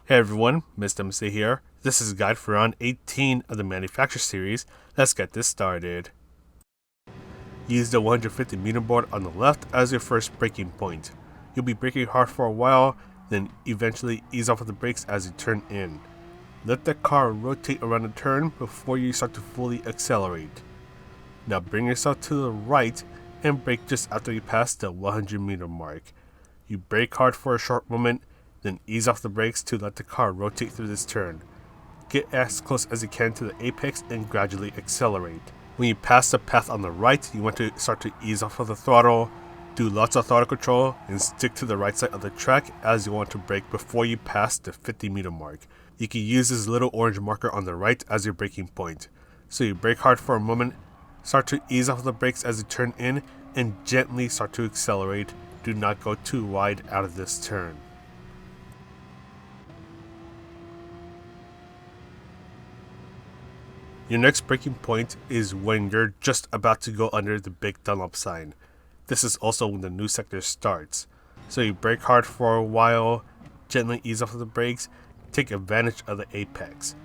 Hey everyone, Mr. MC here. This is a guide for round 18 of the manufacturer series. Let's get this started. Use the 150 meter board on the left as your first braking point. You'll be braking hard for a while, then eventually ease off of the brakes as you turn in. Let the car rotate around the turn before you start to fully accelerate. Now bring yourself to the right and brake just after you pass the 100 meter mark. You brake hard for a short moment, then ease off the brakes to let the car rotate through this turn. Get as close as you can to the apex and gradually accelerate. When you pass the path on the right, you want to start to ease off of the throttle, do lots of throttle control, and stick to the right side of the track as you want to brake before you pass the 50 meter mark. You can use this little orange marker on the right as your braking point. So you brake hard for a moment, start to ease off the brakes as you turn in, and gently start to accelerate. Do not go too wide out of this turn. Your next braking point is when you're just about to go under the big Dunlop sign. This is also when the new sector starts. So you brake hard for a while, gently ease off of the brakes, take advantage of the apex.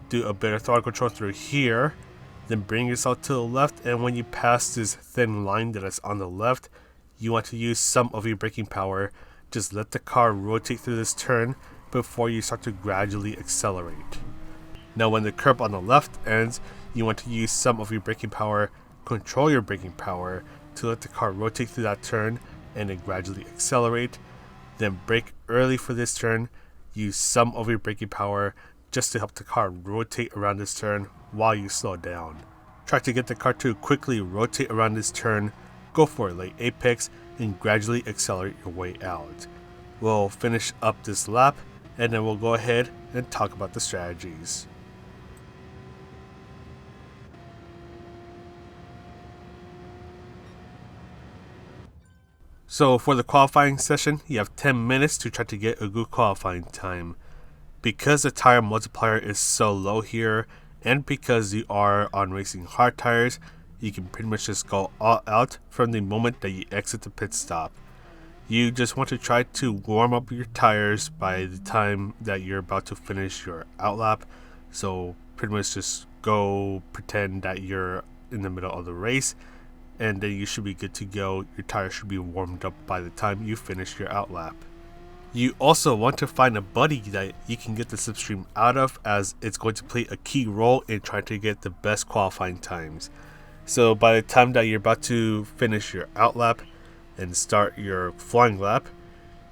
Do a bit of throttle control through here, then bring yourself to the left, and when you pass this thin line that is on the left, you want to use some of your braking power. Just let the car rotate through this turn before you start to gradually accelerate. Now when the curb on the left ends, you want to use some of your braking power, control your braking power to let the car rotate through that turn and then gradually accelerate. Then brake early for this turn, use some of your braking power just to help the car rotate around this turn while you slow down. Try to get the car to quickly rotate around this turn, go for a late apex, and gradually accelerate your way out. We'll finish up this lap and then we'll go ahead and talk about the strategies. So for the qualifying session, you have 10 minutes to try to get a good qualifying time. Because the tire multiplier is so low here, and because you are on racing hard tires, you can pretty much just go all out from the moment that you exit the pit stop. You just want to try to warm up your tires by the time that you're about to finish your outlap. So pretty much just go pretend that you're in the middle of the race, and then you should be good to go. Your tires should be warmed up by the time you finish your outlap. You also want to find a buddy that you can get the slipstream out of, as it's going to play a key role in trying to get the best qualifying times. So by the time that you're about to finish your outlap and start your flying lap,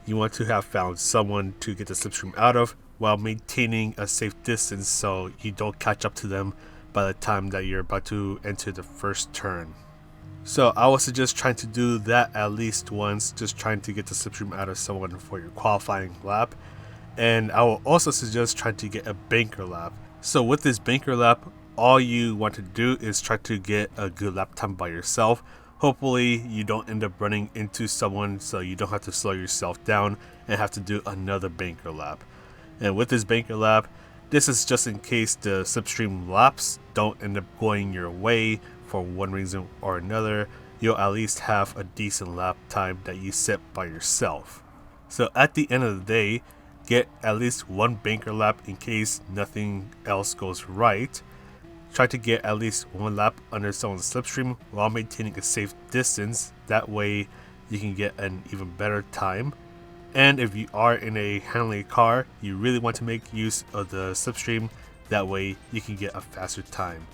you want to have found someone to get the slipstream out of while maintaining a safe distance so you don't catch up to them by the time that you're about to enter the first turn. So I would suggest trying to do that at least once, just trying to get the slipstream out of someone for your qualifying lap. And I will also suggest trying to get a banker lap. So with this banker lap, all you want to do is try to get a good lap time by yourself. Hopefully you don't end up running into someone so you don't have to slow yourself down and have to do another banker lap. And with this banker lap, this is just in case the slipstream laps don't end up going your way for one reason or another. You'll at least have a decent lap time that you set by yourself. So at the end of the day, get at least one banker lap in case nothing else goes right. Try to get at least one lap under someone's slipstream while maintaining a safe distance. That way you can get an even better time. And if you are in a handling car, you really want to make use of the slipstream. That way you can get a faster time.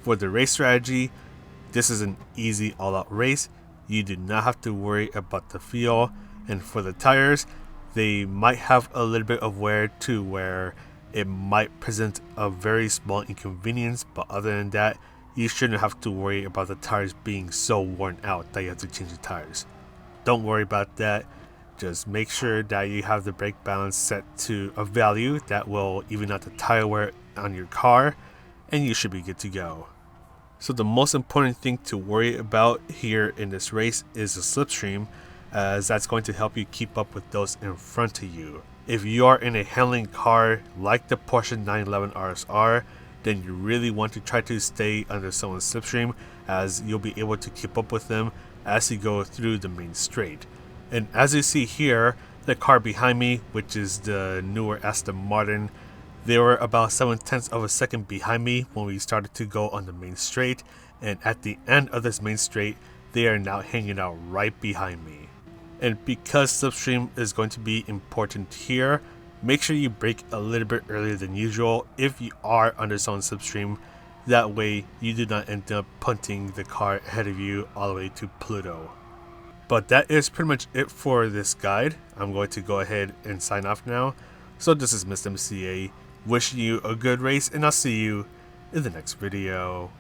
For the race strategy, this is an easy all-out race. You do not have to worry about the fuel. And for the tires, they might have a little bit of wear to where it might present a very small inconvenience, but other than that, you shouldn't have to worry about the tires being so worn out that you have to change the tires. Don't worry about that. Just make sure that you have the brake balance set to a value that will even out the tire wear on your car, and you should be good to go. So the most important thing to worry about here in this race is the slipstream, as that's going to help you keep up with those in front of you. If you are in a handling car like the Porsche 911 RSR, then you really want to try to stay under someone's slipstream, as you'll be able to keep up with them as you go through the main straight. And as you see here, The car behind me, which is the newer Aston Martin, they were about 7/10 of a second behind me when we started to go on the main straight, and at the end of this main straight, they are now hanging out right behind me. And because slipstream is going to be important here, make sure you brake a little bit earlier than usual if you are under someone's slipstream. That way you do not end up punting the car ahead of you all the way to Pluto. But that is pretty much it for this guide. I'm going to go ahead and sign off now. So this is Mr. MCA, wishing you a good race, and I'll see you in the next video.